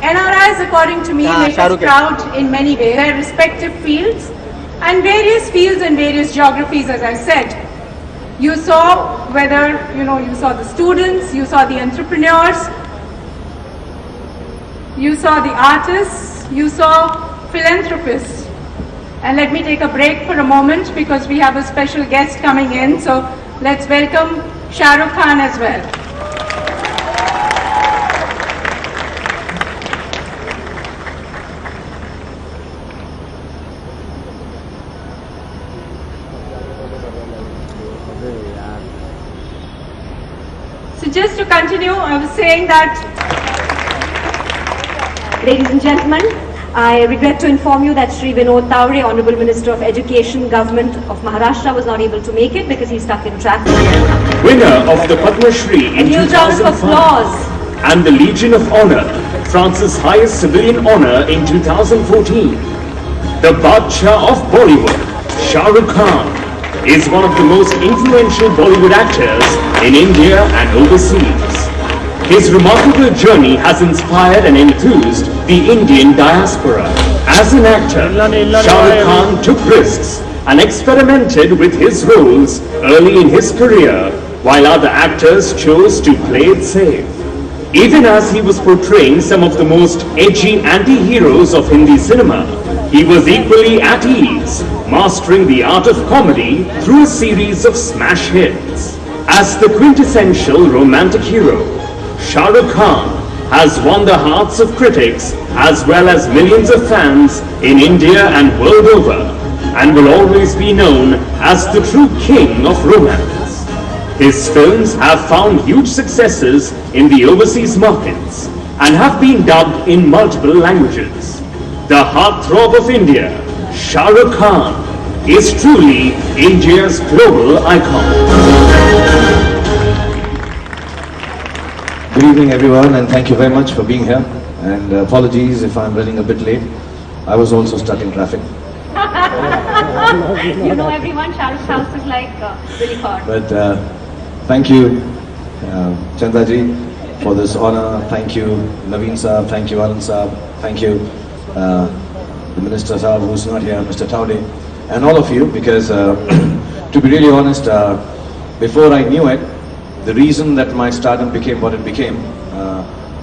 NRIs, according to me, make us proud in many ways, their respective fields and various fields and various geographies, as I said. You saw whether, you saw the students, you saw the entrepreneurs, you saw the artists, you saw philanthropists. And let me take a break for a moment because we have a special guest coming in. So let's welcome Shah Rukh Khan as well. So just to continue, I was saying that, ladies and gentlemen, I regret to inform you that Shri Vinod Tawade, Honorable Minister of Education, Government of Maharashtra, was not able to make it because he's stuck in traffic. Winner of the Padma Shri in 2005 and the Legion of Honor, France's highest civilian honor in 2014. The Badshah of Bollywood, Shah Rukh Khan, is one of the most influential Bollywood actors in India and overseas. His remarkable journey has inspired and enthused the Indian diaspora. As an actor, Shah Rukh Khan took risks and experimented with his roles early in his career, while other actors chose to play it safe. Even as he was portraying some of the most edgy anti-heroes of Hindi cinema, he was equally at ease, mastering the art of comedy through a series of smash hits. As the quintessential romantic hero, Shah Rukh Khan has won the hearts of critics as well as millions of fans in India and world over, and will always be known as the true king of romance. His films have found huge successes in the overseas markets and have been dubbed in multiple languages. The heartthrob of India, Shah Rukh Khan, is truly India's global icon. Good evening everyone, and thank you very much for being here, and apologies if I'm running a bit late. I was also stuck in traffic. You know everyone, Shah Rukh's house is like really hard. But thank you Chanda ji for this honor. Thank you Naveen Saab, thank you Anand Saab, thank you the Minister Saab who's not here, Mr. Tawade, and all of you, because to be really honest, before I knew it, the reason that my stardom became what it became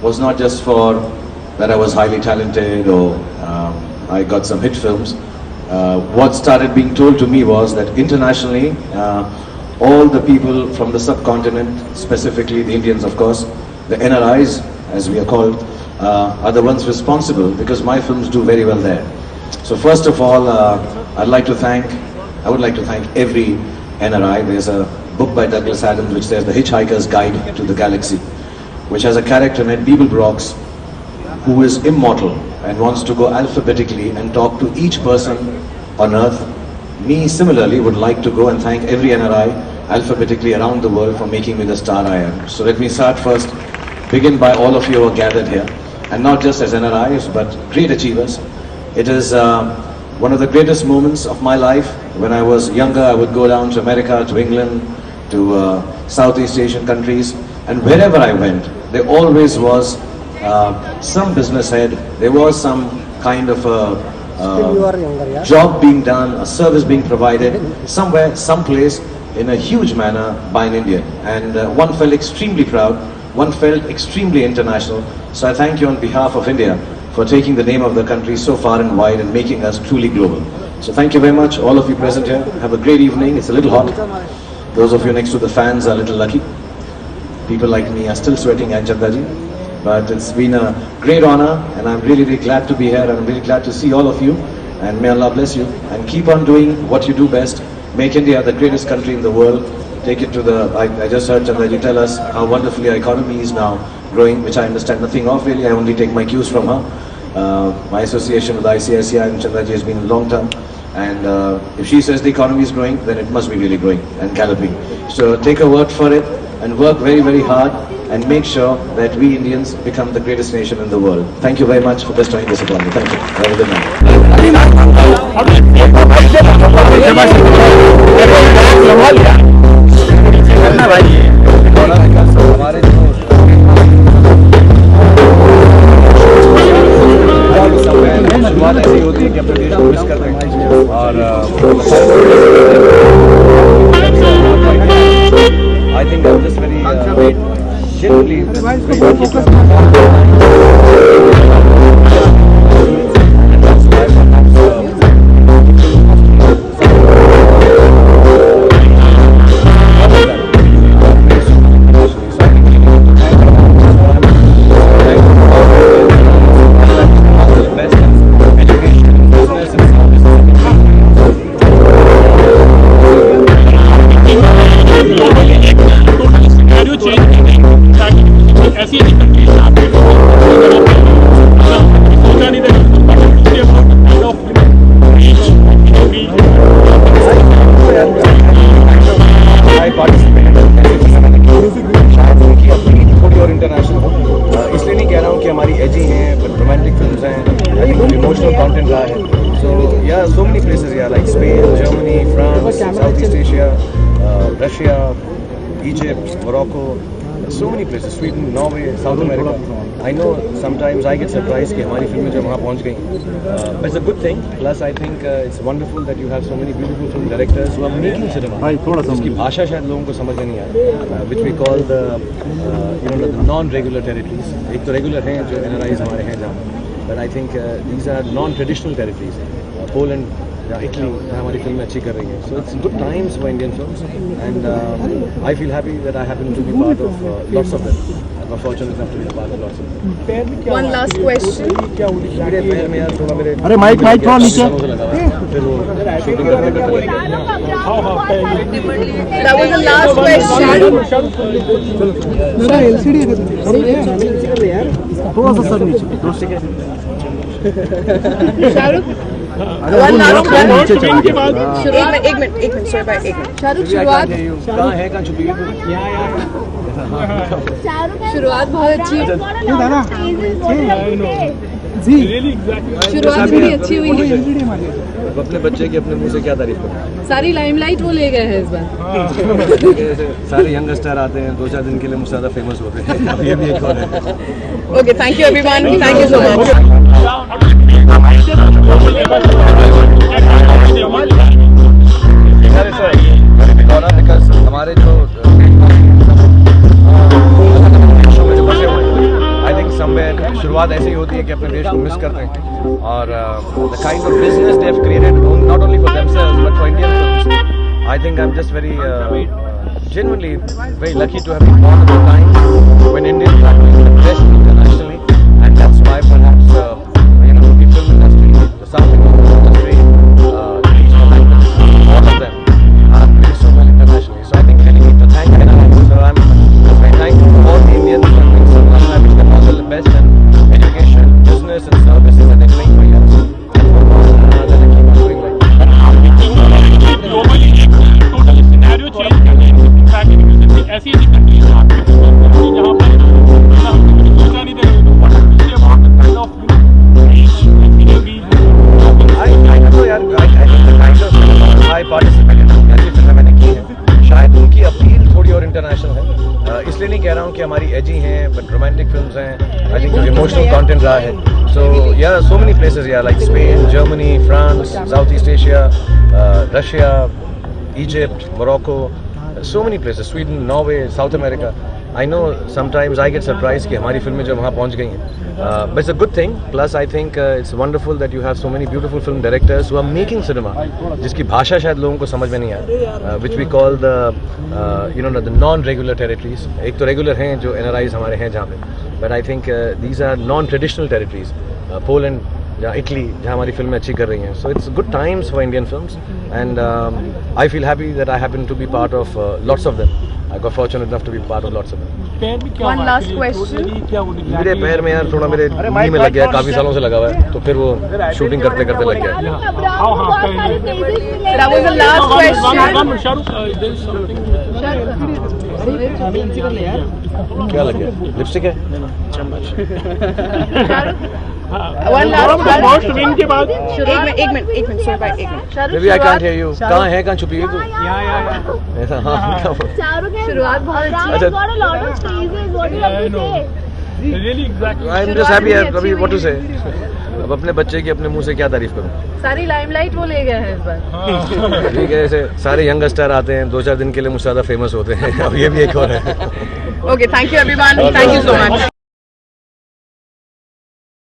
was not just for that I was highly talented or I got some hit films. What started being told to me was that internationally, all the people from the subcontinent, specifically the Indians of course, the NRIs as we are called, are the ones responsible because my films do very well there. So first of all, I would like to thank every NRI. There's a book by Douglas Adams which says The Hitchhiker's Guide to the Galaxy, which has a character named Beeblebrox who is immortal and wants to go alphabetically and talk to each person on earth. Me similarly would like to go and thank every NRI alphabetically around the world for making me the star I am. So let me start first, begin by all of you who are gathered here, and not just as NRIs but great achievers. It is one of the greatest moments of my life. When I was younger, I would go down to America, to England, to Southeast Asian countries, and wherever I went, there always was some business head, there was some kind of a job being done, a service being provided, somewhere, someplace, in a huge manner by an Indian. And one felt extremely proud, one felt extremely international. So I thank you on behalf of India for taking the name of the country so far and wide and making us truly global. So thank you very much, all of you present here. Have a great evening. It's a little hot. Those of you next to the fans are a little lucky. People like me are still sweating, and Chandaji. But it's been a great honor, and I'm really, really glad to be here, and I'm really glad to see all of you. And may Allah bless you, and keep on doing what you do best. Make India the greatest country in the world. Take it to the, I just heard Chandaji tell us how wonderfully our economy is now growing, which I understand nothing of really. I only take my cues from her. My association with ICICI and Chandaji has been long term. And if she says the economy is growing, then it must be really growing and galloping. So take her word for it and work very, very hard and make sure that we Indians become the greatest nation in the world. Thank you very much for bestowing this upon me. Thank you. Have a good night. इसलिए नहीं कह रहा हूँ कि हमारी एजी हैं, but romantic films हैं, I think emotional content रहा है. सो या सो मेनी प्लेसेस या like Spain, Germany, France, south east Asia, Russia, Egypt, Morocco, so many places, Sweden, Norway, South America. I know sometimes I get surprised कि हमारी फिल्में जो वहाँ पहुँच गई. But it's a good thing. Plus I think it's wonderful that you have so many beautiful film directors who are making cinema. जिसकी भाषा शायद लोगों को समझ में नहीं आती. Which we call the the non-regular territories. एक तो regular हैं जो NRIs हमारे हैं जहाँ. But I think these are non-traditional territories. Poland, Italy, हमारी फिल्में अच्छी कर रही हैं. So it's good times for Indian films, and I feel happy that I happen to be part of lots of them. I'm fortunate enough to be a part of lots of them. One last question. मेरे पैर में यार थोड़ा मेरे अरे mic थोड़ा नीचे फिर वो शूटिंग करने करते लग गए. That was the last question. मेरा एलसीडी है थोड़ा सा सर नीचे. शाहरुख, One last एक मिनट सर भाई, एक मिनट. शाहरुख, शुरुआत कहाँ है, कहाँ छुपी है शुरुआत बहुत अच्छी, जी शुरुआत बड़ी अच्छी हुई है. अपने बच्चे की अपने मुंह से क्या तारीफ करूं. सारी लाइमलाइट वो ले गए हैं इस बार. सारे यंग स्टार आते हैं 2-4 दिन के लिए मुझसे ज़्यादा फेमस होते हैं. अब ये भी एक और है. Okay, thank you everyone. Thank you so much. Because हमारे जो आई थिंक समवेयर शुरुआत ऐसे ही होती है कि अपने देश को मिस करते हैं. और the kind of business they have created not only for themselves but for Indian films. I think I am just very genuinely very lucky to have been born at a time when Indians are doing the best internationally, and that's why perhaps the film industry, the South Indian industry, the regional languages, all of them are doing so well internationally. So I think I need to thank NRI. So I'm very thankful to all the Indians for doing so well. I wish them all the best in education, business and services that they're doing for years. And that they keep on doing right. Scenario change कर देंगे. In fact ऐसी ऐसी countries जहाँ पर सोचा नहीं था I participated in ऐसी फिल्में मैंने की हैं. शायद उनकी अपील थोड़ी और इंटरनेशनल है. इसलिए नहीं कह रहा हूँ कि हमारी एजी हैं, बट रोमांटिक फिल्म्स हैं. आई थिंक इमोशनल कंटेंट रहा है. सो या सो मेनी प्लेसेस या like Spain, Germany, France, south east Asia, Russia, Egypt, Morocco, so many places, Sweden, Norway, South America. I know sometimes I get surprised कि हमारी फिल्में जो वहाँ पहुँच गई हैं. But it's a good thing. Plus I think it's wonderful that you have so many beautiful film directors who are making cinema, जिसकी भाषा शायद लोगों को समझ में नहीं आती. Which we call the the non-regular territories. एक तो regular हैं जो NRIs हमारे हैं जहाँ पे. But I think these are non-traditional territories. Poland, जहाँ इटली, जहाँ हमारी फिल्में अच्छी कर रही हैं. So it's good times for Indian films, and I feel happy that I happen to be part of lots of them. I got fortunate enough to be part of lots of them. One last question. मेरे पैर में यार थोड़ा मेरे नी में लग गया, काफी सालों से लगा हुआ है, तो फिर वो शूटिंग करते करते लग गया. That was the last question. क्या लग गया? लिपस्टिक है. One last question. विन के बाद एक मिनट सर भाई, एक minute. Maybe I can't hear you. कहाँ है, कहाँ छुपी है तू? ऐसा हाँ. शुरुआत बहुत अच्छी. Really exactly. I'm just happy. अभी what to say? अब अपने बच्चे की अपने मुंह से क्या तारीफ करूं. सारी लाइमलाइट वो ले गए हैं इस बार. ठीक है, ऐसे सारे यंग स्टार आते हैं 2-4 दिन के लिए मुझसे ज़्यादा फेमस होते हैं. अब ये भी एक और है. Okay, thank you everyone. Thank you so much.